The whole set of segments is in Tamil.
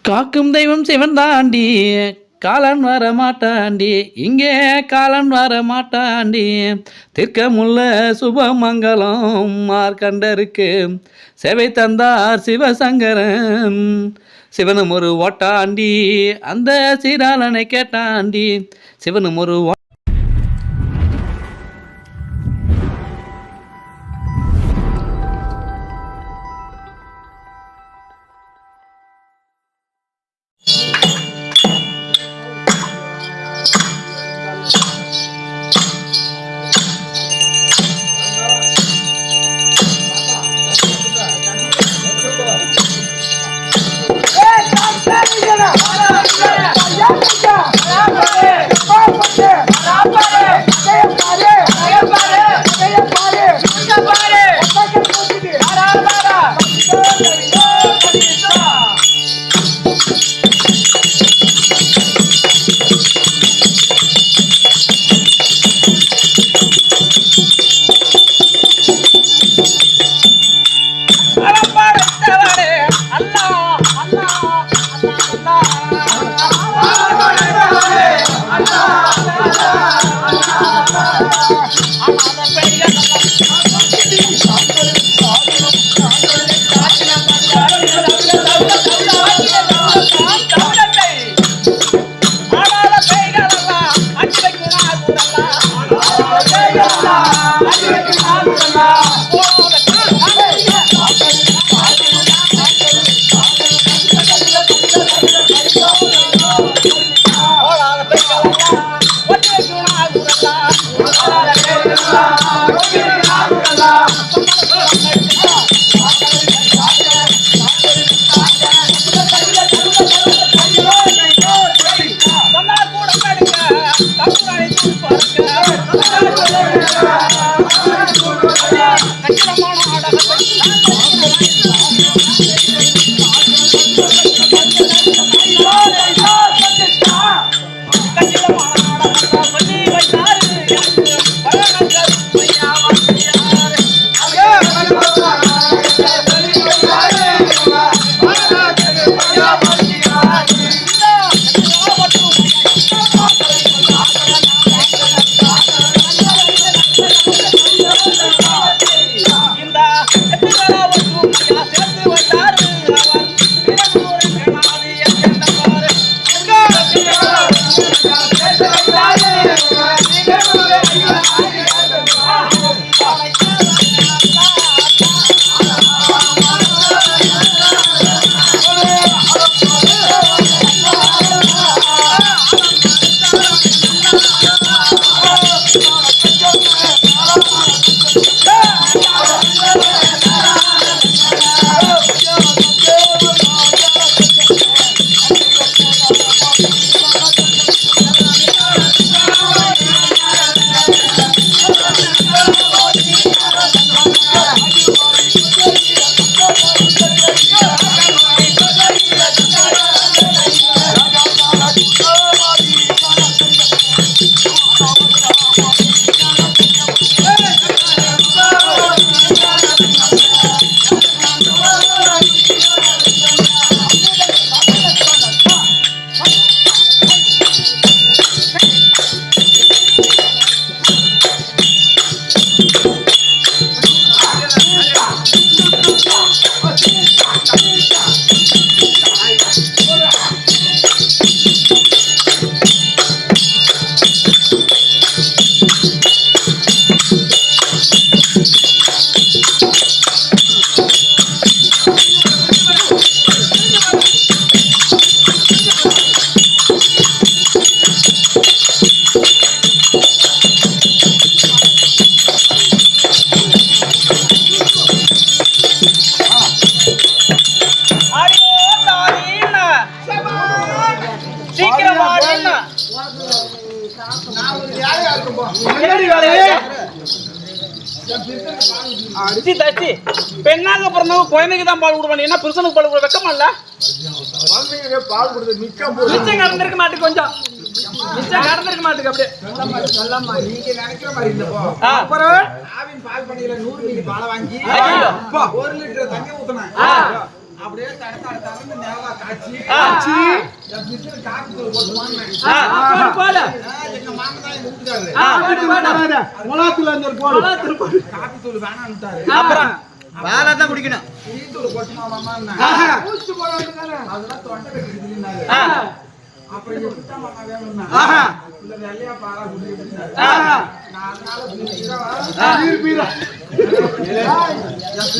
காக்கும் தெய்வம் சிவன் தாண்டி காலன் வர மாட்டாண்டி இங்கே காலன் வர மாட்டாண்டி திர்க்கமுள்ள சுபமங்கலம் மார்க்கண்டருக்கு சேவை தந்தார் சிவசங்கரன் சிவனும் ஒரு ஓட்டாண்டி அந்த சீராளனை கேட்டாண்டி சிவனும் ஒரு பெண்ணாக பிறந்தவங்க குழந்தைக்கு தான் பால் கொடுப்பாங்க. என்ன புருஷனுக்கு பால் கொடுக்க வெக்கமா இல்ல? பால் கொடுத்து மிச்சம் கடந்திருக்க மாட்டுக்கு கொஞ்சம் மிச்சம் கடந்திருக்க மாட்டுக்கு அப்படியே நீங்க நினைக்கிற மாதிரி இல்லப்போ. ஆவின் பால் பண்ணையில 100 மில்லி பாலை வாங்கி 1 லிட்டர் தண்ணி ஊத்துனேன். அப்படியே தரந்து நேவா காய்ச்சி ஆ. என் பிசில் காப்பி தூள் போட்டு வாங்கினேன். போடு. எங்க மாமா தான் எங்க வீட்டுக்காரரு. முலாத்துல இருந்து போடு காப்பி தூள் வேணான்னுட்டாரு. அப்புறம் வேலை தான் குடிக்கணும் டீ தூள் போட்டுமா மாமா பூச்சி போட வேண்டியதானே அதெல்லாம் தொண்டை கட்டிக்கிதுன்னாரு. அப்புறம் எப்படிட்டா மாமா வேணும்னா இல்ல வெள்ளையா பாலா குடிக்கிறாரு. நான் அதனால பீரா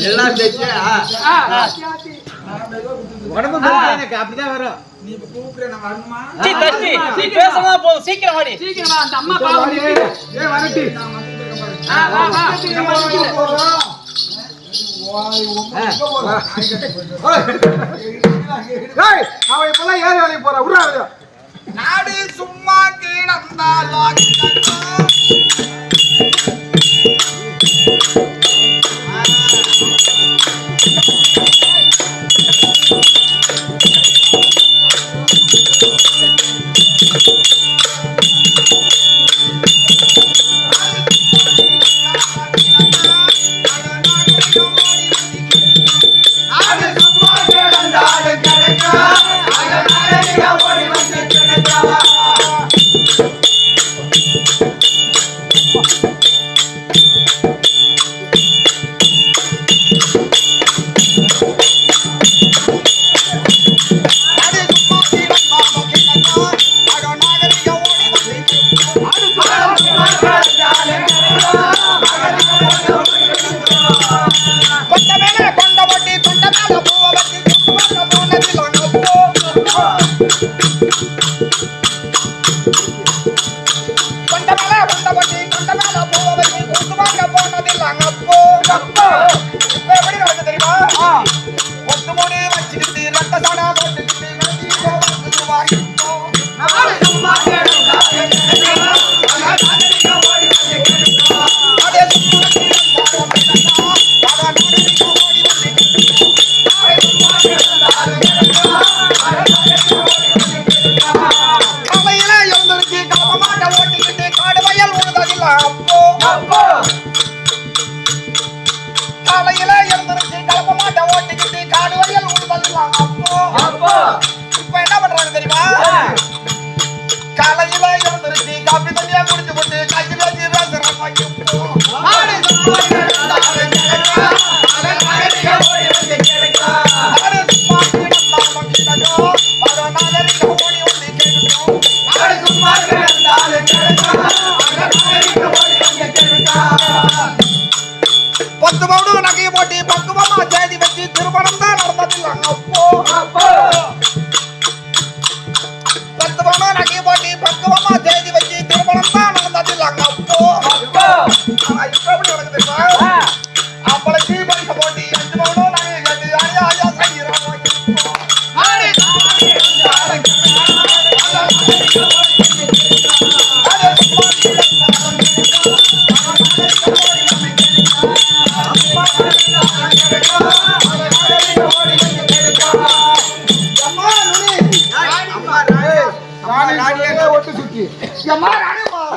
எல்லாம் தெரிஞ்சு உடம்பு எனக்கு அப்படிதான் வரும் நீ இப்ப கூப்பிடுற நான் வரணுமா? சீ, தஸ்தி, நீ பேசுறதா போதும். சீக்கிரம் வாடி. ஏ வரட்டி நான் வந்துட்டு இருக்கேன் பாரு. அவன் இப்பெல்லாம் ஏறி வேலைக்கு போறான் விடுறாரு நாடு சும்மா கிடந்தாலும்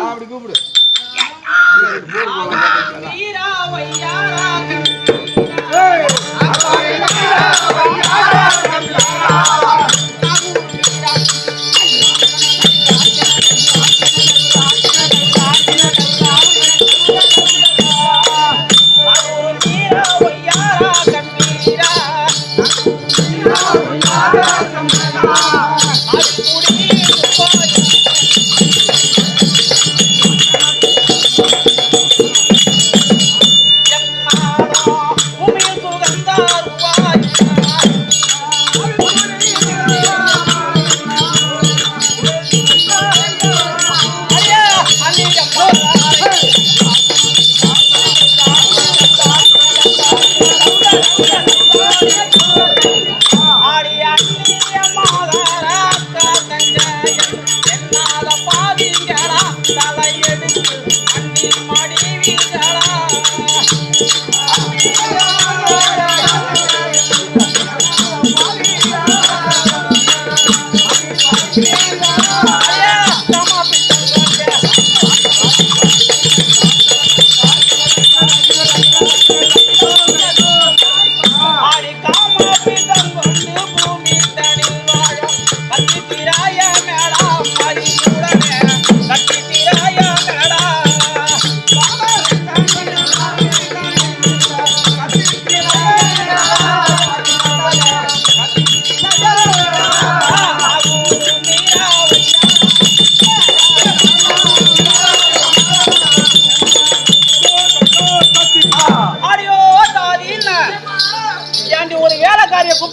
அப்படி கூப்பிடு ஆடியா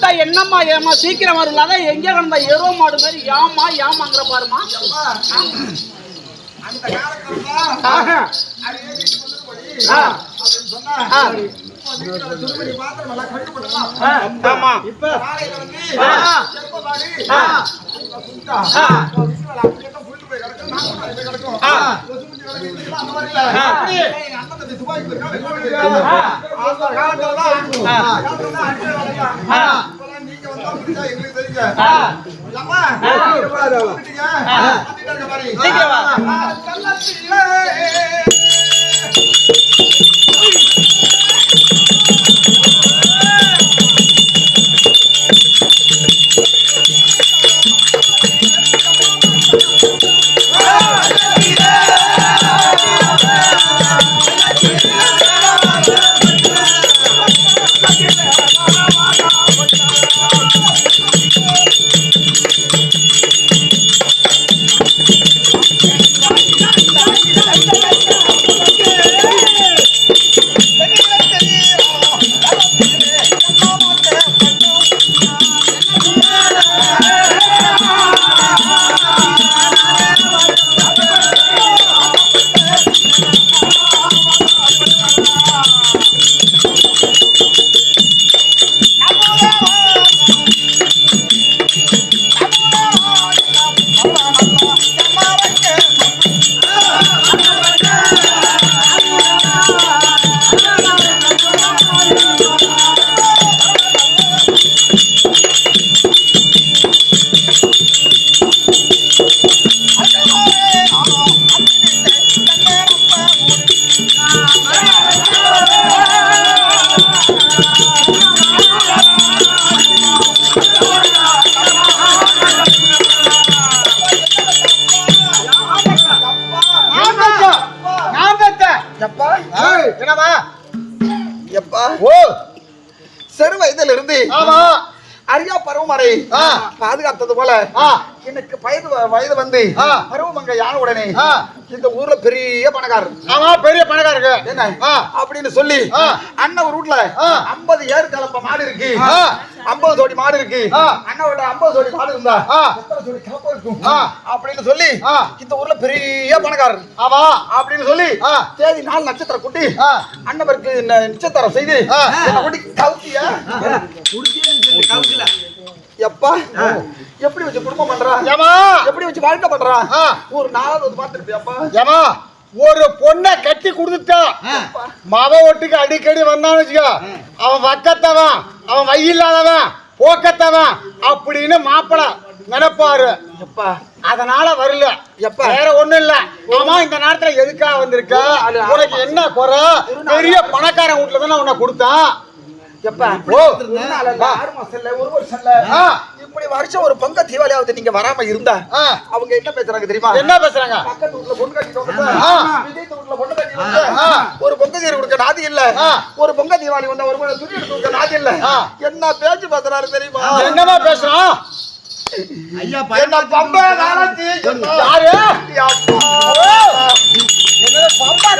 அடடா என்னம்மா ஏமா சீக்கிரம் வரல அதான் எங்க கிடந்தா எருவ மாடு மாதிரி ஏமாங்கிற பாருமா அந்த காலத்துல அது வீட்டுக்கு வந்து போய் அப்படின்னு சொன்னா வீட்டுல துணிமணி பாத்திரம் எல்லாம் கழுவி போடலாம். ஆமா இப்ப காலையில வந்து எப்ப பாரு சுத்தா வீட்டுல அப்படியே புல்லு போய் கிடக்கும் நாக்கு போய் கிடக்கும் கொசுமுடி கிடக்கும் அந்த மாதிரி இல்ல அப்படியே எங்க அண்ணன் தம்பி துபாய் போயிருக்காங்க அந்த காலத்துல தான் அடிச்சு வரலாம். இப்பலாம் நீங்க வந்தா முடிஞ்சா எங்களுக்கு தெரியுங்க அம்மா வந்துட்டீங்க வந்துட்டே இருக்க மாதிரி சீக்கிரம் வா கள்ளத்திலே சிறு வயதில் இருந்து அரியா பருவமடை பாதுகாத்தது போல எனக்கு வயது வந்து பருவமங்க யான உடனே இந்த ஊர்ல பெரிய பணக்காரர் பெரிய பணக்காரங்க என்ன அப்படின்னு சொல்லி அண்ணன் ஒரு வீட்டுல 50 ஏறு கலப்ப மாடு இருக்கு 50 ஜோடி மாடு இருக்கு அண்ணாவோட 50 ஜோடி மாடு இருந்தா எத்தனை ஜோடி கலப்ப இருக்கும் அப்படின்னு சொல்லி இந்த ஊர்ல பெரிய பணக்காரர் அப்படின்னு சொல்லி தேதி 4 நட்சத்திரம் கூட்டி அண்ணவருக்கு நிச்சயதாரம் செய்து குடி கவுத்தியா எப்பா எப்படி வச்சு குடும்பம் பண்றான் எப்படி வச்சு வாழ்க்கை பண்றான் ஒரு 4வது பார்த்துருப்பியாப்பா ஒரு பொண்ணை கட்டி கொடுத்துட்டா மவ ஒட்டுக்கு அடிக்கடி வந்தான்னு வச்சுக்கோ அவன் வக்கத்தவன் அவன் வயில்லாதவன் போக்கத்தவன் அப்படின்னு மாப்பிள நினைப்பாரு அதனால வரல வேற ஒண்ணும் இல்ல ஆமா இந்த நேரத்துல எதுக்காக வந்திருக்க உனக்கு என்ன குறை பெரிய பணக்காரன் வீட்டுல தானே உன்னை கொடுத்தான் இப்படி வருஷம் ஒரு பொங்க தீபாவளியாவது நீங்க வராம இருந்தா அவங்க என்ன பேசுறாங்க தெரியுமா என்ன பேசுறாங்க பக்கத்து வீட்டுல பொண்ணு கட்டிட்டு பொண்ணு கட்டி ஒரு பொங்க தீர் கொடுக்க நாதி இல்ல ஒரு பொங்க தீபாவளி வந்தா ஒரு துணி எடுத்து கொடுக்க நாதி இல்ல என்ன பேச்சு பேசுறாரு தெரியுமா என்னமா பேசுறான் என்ன பம்பா நாளத்தி யாரு பம்பா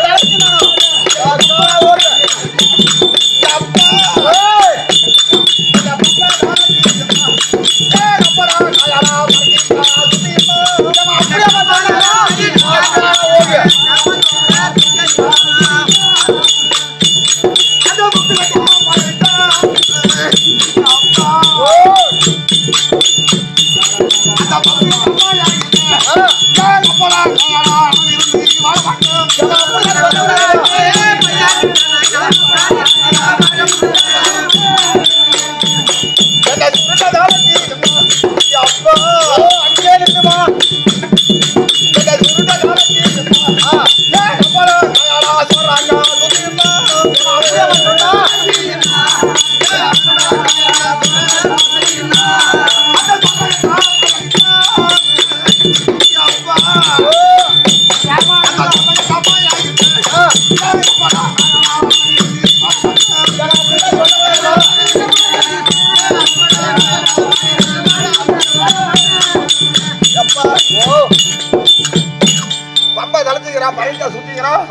பழங்கா சுத்திக்கிறான்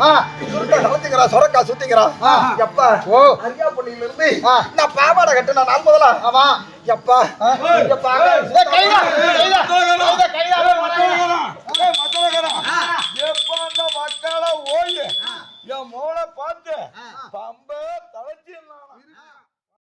சுருட்டை சலத்திக்கிறான் சொரக்கா சுத்திக்கிறான் எப்ப அரியா பொண்ணில இருந்து நான் பாவாடை கட்டுன நாள் முதலா எப்பா